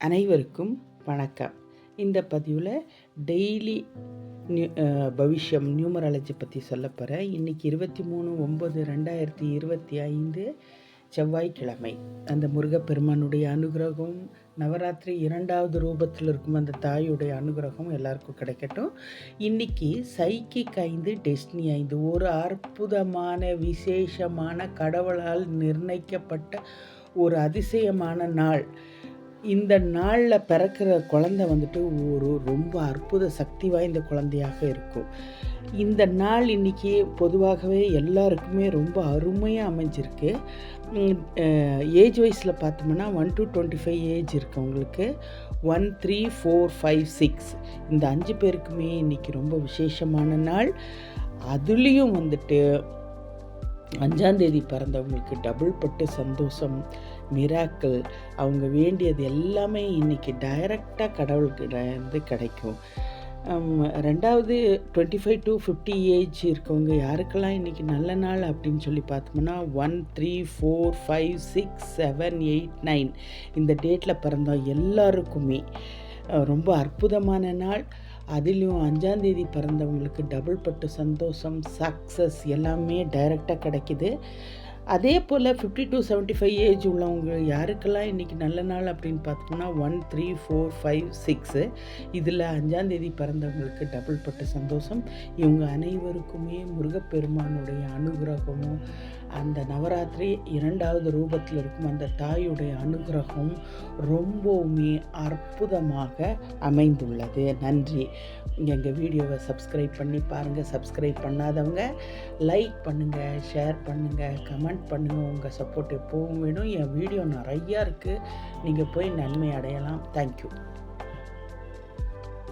அனைவருக்கும் வணக்கம். இந்த பதிவில் டெய்லி பவிஷ்யம் நியூமராலஜி பற்றி சொல்ல போகிறேன். இன்றைக்கி 23/9/2025 செவ்வாய்க்கிழமை. அந்த முருகப்பெருமானுடைய அனுகிரகம், நவராத்திரி 2வது ரூபத்தில் இருக்கும் அந்த தாயுடைய அனுகிரகம் எல்லாருக்கும் கிடைக்கட்டும். இன்றைக்கி சைக்கிக் 5 டெஸ்டினி 5 ஒரு அற்புதமான விசேஷமான கடவுளால் நிர்ணயிக்கப்பட்ட ஒரு அதிசயமான நாள். இந்த நாளில் பிறக்கிற குழந்தை வந்துட்டு ஒரு ரொம்ப அற்புத சக்தி வாய்ந்த குழந்தையாக இருக்கும். இந்த நாள் இன்றைக்கி பொதுவாகவே எல்லாருக்குமே ரொம்ப அருமையாக அமைஞ்சிருக்கு. ஏஜ் வைஸில் பார்த்தோம்னா 1 to 25 ஏஜ் இருக்கவங்களுக்கு 1, 3, 4, 5, 6 இந்த 5 பேருக்குமே இன்றைக்கி ரொம்ப விசேஷமான நாள். அதுலேயும் வந்துட்டு 5ஆம் தேதி பிறந்தவங்களுக்கு டபுள் பட்டு சந்தோஷம், மிராக்கிள், அவங்க வேண்டியது எல்லாமே இன்றைக்கி டைரெக்டாக கடவுள்கிட்ட இருந்து கிடைக்கும். 2வது 25 to 50 ஏஜ் இருக்கவங்க யாருக்கெல்லாம் இன்றைக்கி நல்ல நாள் அப்படின்னு சொல்லி பார்த்தோம்னா 1, 3, 4, 5, 6, 7, 8, 9 இந்த டேட்டில் பிறந்த எல்லாருக்குமே ரொம்ப அற்புதமான நாள். அதிலும் 5ஆம் தேதி பிறந்தவங்களுக்கு டபுள் பட்டு சந்தோஷம், சக்ஸஸ் எல்லாமே டைரெக்டாக கிடைக்கிது. அதே போல் 50 to 75 ஏஜ் உள்ளவங்க யாருக்கெல்லாம் இன்றைக்கி நல்ல நாள் அப்படின்னு பார்த்தோம்னா 1, 3, 4, 5, 6 இதில் 5ஆம் தேதி பிறந்தவங்களுக்கு டபுள் பட்டு சந்தோஷம். இவங்க அனைவருக்குமே முருகப்பெருமானுடைய அனுகிரகமும், அந்த நவராத்திரி 2வது ரூபத்தில் இருக்கும் அந்த தாயுடைய அனுகிரகம் ரொம்பவுமே அற்புதமாக அமைந்துள்ளது. நன்றி. எங்கள் வீடியோவை சப்ஸ்கிரைப் பண்ணி பாருங்கள். சப்ஸ்கிரைப் பண்ணாதவங்க லைக் பண்ணுங்கள், ஷேர் பண்ணுங்கள், கமெண்ட் பண்ணுங்கள். உங்கள் சப்போர்ட் எப்போவும் வேணும். என் வீடியோ நிறையா இருக்குது, நீங்கள் போய் நன்மை அடையலாம். தேங்க்யூ.